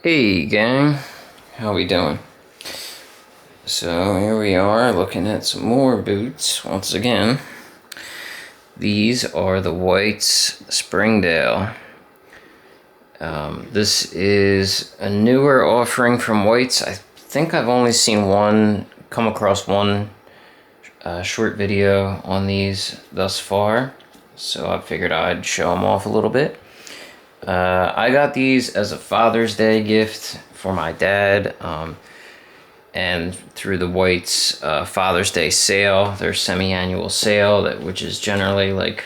Hey gang, how we doing? So here we are looking at some more boots once again. These are the White's Springdale. This is a newer offering from White's. I think I've only seen come across one short video on these thus far, so I figured I'd show them off a little bit. I got these as a Father's Day gift for my dad, and through the White's Father's Day sale, their semi-annual sale, which is generally like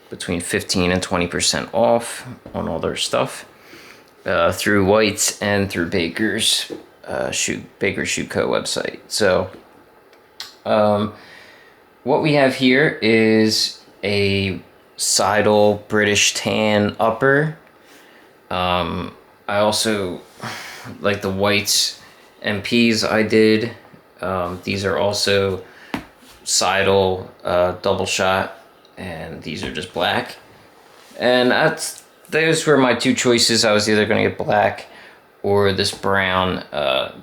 between 15 and 20% off on all their stuff, through White's and through Baker's Shoe Co. website. So what we have here is a Seidel British tan upper. I also like the White's MPs I did. These are also Seidel double shot, and these are just black. And those were my two choices. I was either going to get black or this brown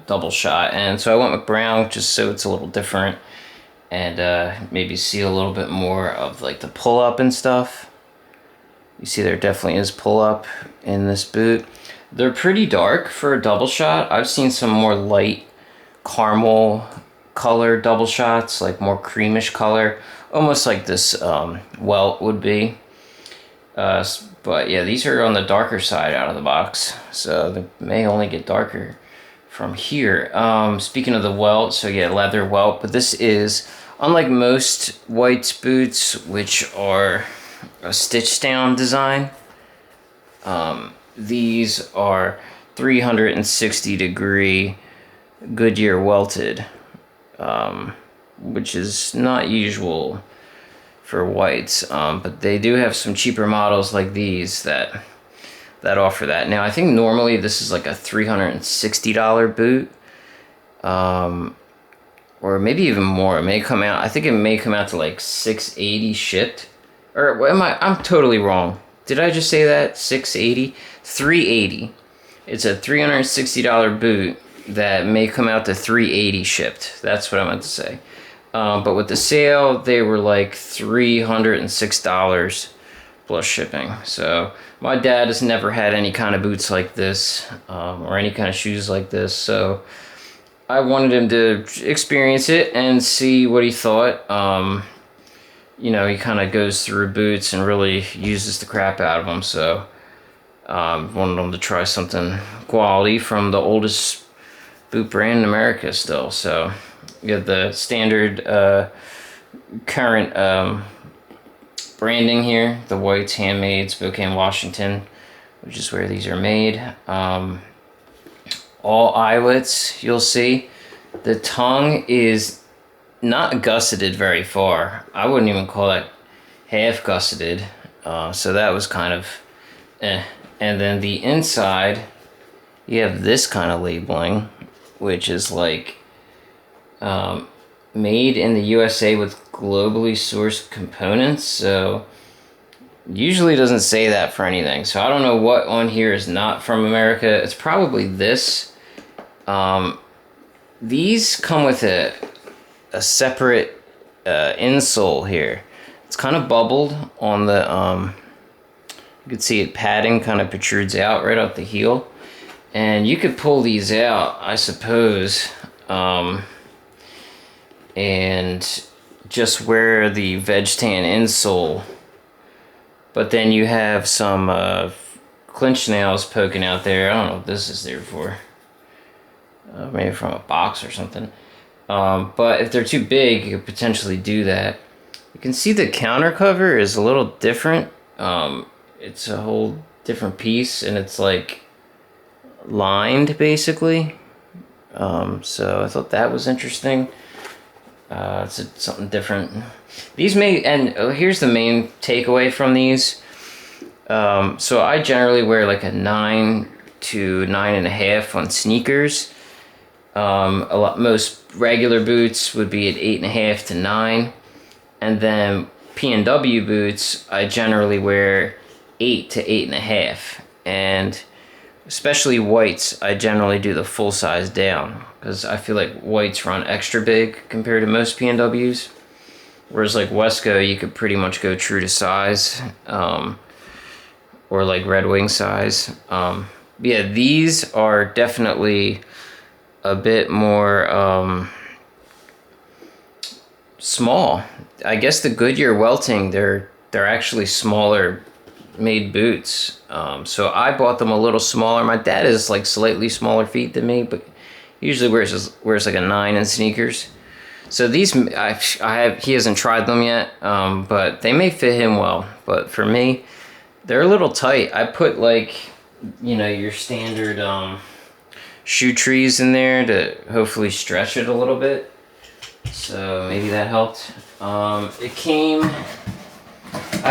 double shot. And so I went with brown just so it's a little different and maybe see a little bit more of like the pull up and stuff. You see there definitely is pull up in this boot. They're pretty dark for a double shot. I've seen some more light caramel color double shots, like more creamish color, almost like this Welt would be. But yeah, these are on the darker side out of the box, so they may only get darker from here. Speaking of the Welt, so yeah, leather Welt, but this is, unlike most White's boots, which are a stitch down design, these are 360 degree Goodyear welted, which is not usual for Whites, but they do have some cheaper models like these that offer that. Now I think normally this is like a $360 boot, or maybe even more. It may come out, I think it may come out to like $680 shipped. Or I'm totally wrong. Did I just say that? $680? $380. It's a $360 boot that may come out to $380 shipped. That's what I meant to say. But with the sale, they were like $306 plus shipping. So my dad has never had any kind of boots like this, or any kind of shoes like this. So I wanted him to experience it and see what he thought. You know, he kind of goes through boots and really uses the crap out of them. So wanted him to try something quality from the oldest boot brand in America still. So you have the standard current branding here. The White's Handmade, Spokane, Washington, which is where these are made. All eyelets, you'll see. The tongue is not gusseted very far. I wouldn't even call that half gusseted. So that was kind of eh. And then the inside, you have this kind of labeling, which is like made in the USA with globally sourced components. So usually doesn't say that for anything. So I don't know what on here is not from America. It's probably this. These come with a separate insole here. It's kind of bubbled on the you can see it, padding kind of protrudes out right off the heel, and you could pull these out, I suppose, and just wear the veg tan insole, but then you have some clinch nails poking out there. I don't know what this is there for, maybe from a box or something. But if they're too big, you could potentially do that. You can see the counter cover is a little different. It's a whole different piece, and it's like lined basically. So I thought that was interesting. It's something different. These here's the main takeaway from these. So I generally wear like a 9 to 9.5 on sneakers. Most regular boots would be at 8.5 to 9, and then P&W boots I generally wear 8 to 8.5. And especially whites, I generally do the full size down because I feel like whites run extra big compared to most PNWs. Whereas like Wesco, you could pretty much go true to size, or like Red Wing size. Yeah, these are definitely a bit more small. I guess the Goodyear Welting, they're actually smaller made boots. So I bought them a little smaller. My dad is like slightly smaller feet than me, but usually wears like a 9 in sneakers. So these, he hasn't tried them yet, but they may fit him well. But for me, they're a little tight. I put like, your standard shoe trees in there to hopefully stretch it a little bit. So maybe that helped. I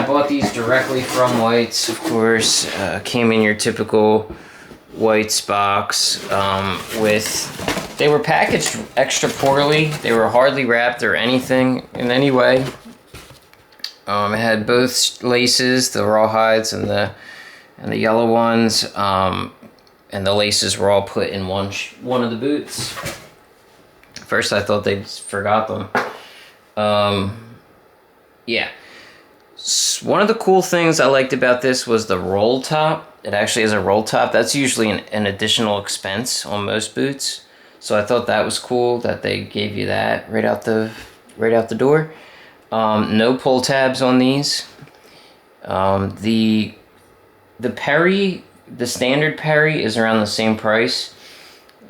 bought these directly from White's, of course. Came in your typical White's box they were packaged extra poorly. They were hardly wrapped or anything in any way. It had both laces, the rawhides and the yellow ones, and the laces were all put in one of the boots. First, I thought they forgot them. Yeah. One of the cool things I liked about this was the roll top. It actually has a roll top. That's usually an additional expense on most boots. So I thought that was cool that they gave you that right out the door. No pull tabs on these. The Perry, the standard Perry is around the same price.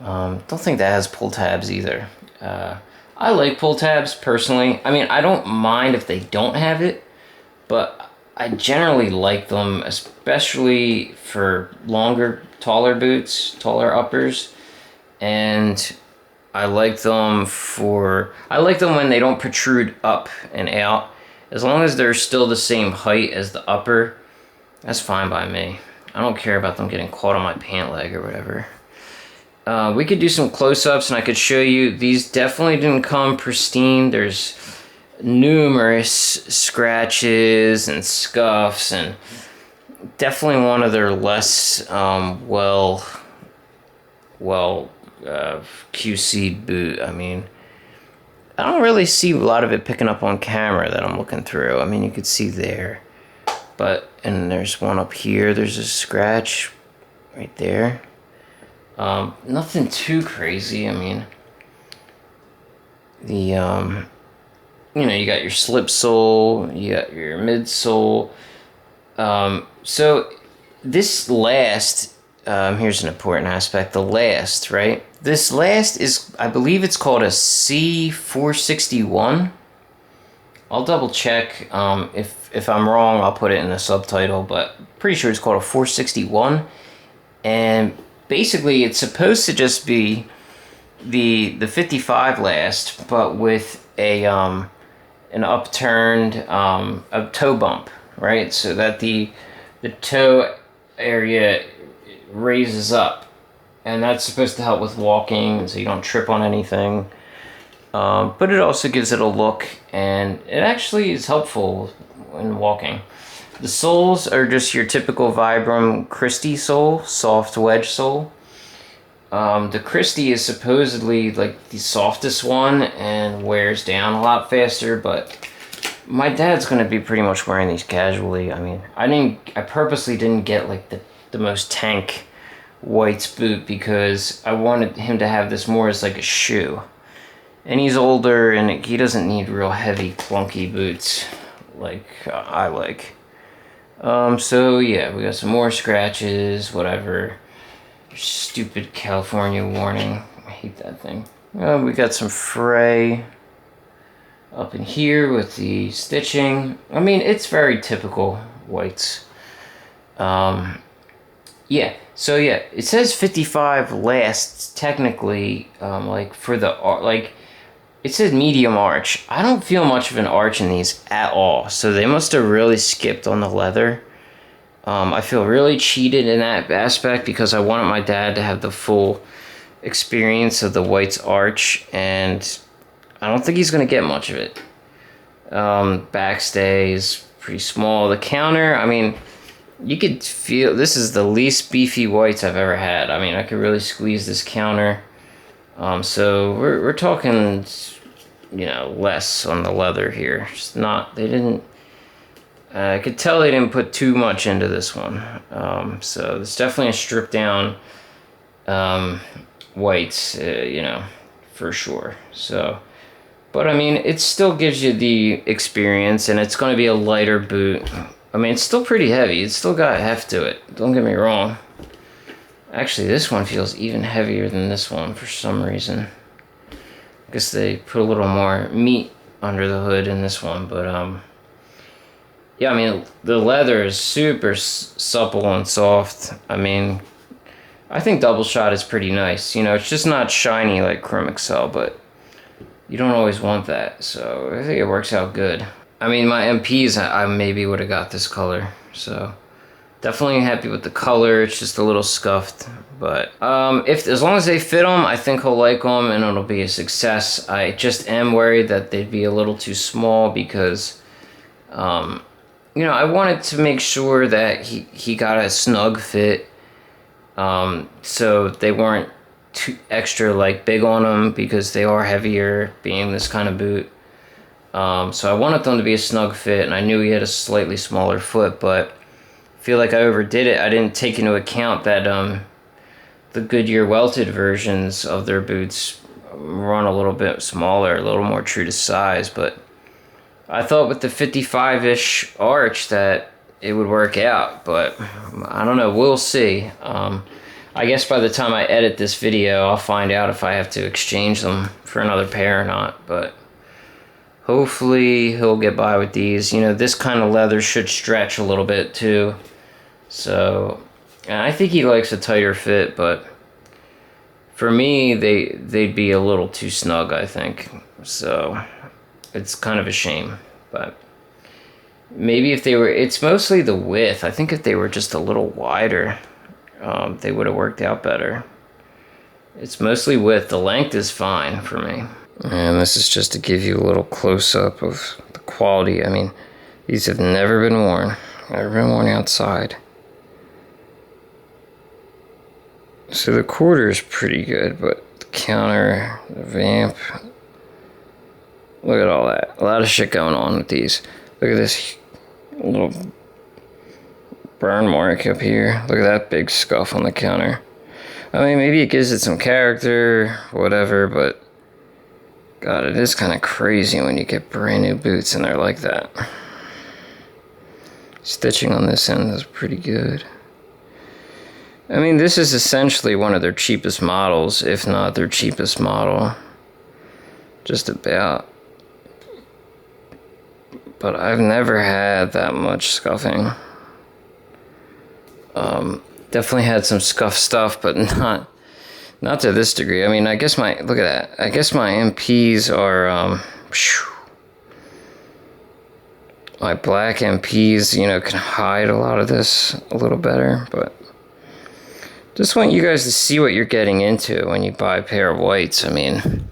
Don't think that has pull tabs either. I like pull tabs personally. I mean, I don't mind if they don't have it, but I generally like them, especially for longer, taller boots, taller uppers. And I like them when they don't protrude up and out. As long as they're still the same height as the upper, that's fine by me. I don't care about them getting caught on my pant leg or whatever. We could do some close-ups and I could show you. These definitely didn't come pristine. There's numerous scratches and scuffs, and definitely one of their less QC'd boot. I mean, I don't really see a lot of it picking up on camera that I'm looking through. I mean, you could see there, and there's one up here. There's a scratch right there. Nothing too crazy. I mean, you got your slip sole, you got your midsole. So this last, here's an important aspect, the last, right? This last is, I believe it's called a C461. I'll double check. If I'm wrong, I'll put it in the subtitle, but pretty sure it's called a 461. And basically it's supposed to just be the 55 last, but with an upturned a toe bump, right? So that the toe area raises up, and that's supposed to help with walking, so you don't trip on anything. But it also gives it a look, and it actually is helpful in walking. The soles are just your typical Vibram Christie sole, soft wedge sole. The Christie is supposedly like the softest one and wears down a lot faster, but my dad's going to be pretty much wearing these casually. I mean, I purposely didn't get like the most tank White's boot because I wanted him to have this more as like a shoe. And he's older and he doesn't need real heavy clunky boots like I like. So yeah, we got some more scratches, whatever. Stupid California warning. I hate that thing. We got some fray up in here with the stitching. I mean, it's very typical Whites. Yeah, so yeah, it says 55 lasts technically, like for the, like, it says medium arch. I don't feel much of an arch in these at all, so they must have really skipped on the leather. I feel really cheated in that aspect because I wanted my dad to have the full experience of the White's arch, and I don't think he's going to get much of it. Backstay is pretty small. The counter, I mean, You could feel, this is the least beefy whites I've ever had. I mean, I could really squeeze this counter. So we're talking, you know, less on the leather here. Just not, they didn't, I could tell they didn't put too much into this one. So it's definitely a stripped down whites, you know, for sure. So, but I mean, it still gives you the experience, and it's going to be a lighter boot. I mean, it's still pretty heavy. It's still got heft to it. Don't get me wrong. Actually, this one feels even heavier than this one for some reason. I guess they put a little more meat under the hood in this one, but yeah, I mean, the leather is super supple and soft. I mean, I think double shot is pretty nice. You know, it's just not shiny like Chrome Excel, but you don't always want that, so I think it works out good. I mean, my MPs, I maybe would have got this color, so definitely happy with the color. It's just a little scuffed, but as long as they fit him, I think he'll like them and it'll be a success. I just am worried that they'd be a little too small because, you know, I wanted to make sure that he got a snug fit, so they weren't too extra like big on him because they are heavier being this kind of boot. So I wanted them to be a snug fit, and I knew he had a slightly smaller foot, but I feel like I overdid it. I didn't take into account that the Goodyear welted versions of their boots run a little bit smaller, a little more true to size, but I thought with the 55-ish arch that it would work out, but I don't know, we'll see. I guess by the time I edit this video, I'll find out if I have to exchange them for another pair or not, but hopefully he'll get by with these. You know, this kind of leather should stretch a little bit too. So, and I think he likes a tighter fit, but for me, they'd be a little too snug, I think. So, it's kind of a shame, but maybe if they were, it's mostly the width. I think if they were just a little wider, they would have worked out better. It's mostly width. The length is fine for me. And this is just to give you a little close-up of the quality. I mean, these have never been worn. Never been worn outside. So the quarter is pretty good, but the counter, the vamp, look at all that. A lot of shit going on with these. Look at this little burn mark up here. Look at that big scuff on the counter. I mean, maybe it gives it some character, whatever, but God, it is kind of crazy when you get brand new boots and they're like that. Stitching on this end is pretty good. I mean, this is essentially one of their cheapest models, if not their cheapest model. Just about. But I've never had that much scuffing. Definitely had some scuff stuff, but not to this degree. I mean, I guess look at that. I guess my MPs are, my black MPs, you know, can hide a lot of this a little better, but just want you guys to see what you're getting into when you buy a pair of whites. I mean,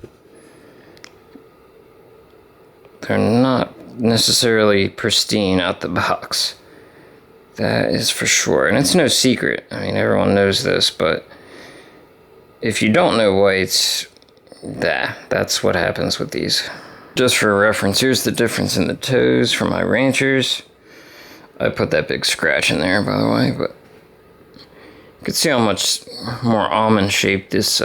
they're not necessarily pristine out the box. That is for sure, and it's no secret. I mean, everyone knows this, but if you don't know whites, that's what happens with these. Just for reference, here's the difference in the toes for my ranchers. I put that big scratch in there, by the way, but you can see how much more almond shaped this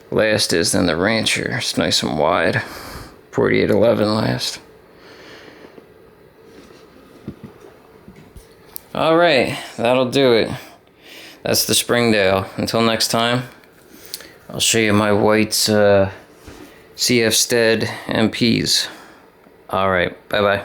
last is than the rancher. It's nice and wide. 4811 last. Alright, that'll do it. That's the Springdale. Until next time, I'll show you my whites CF Stead MPs. Alright, bye-bye.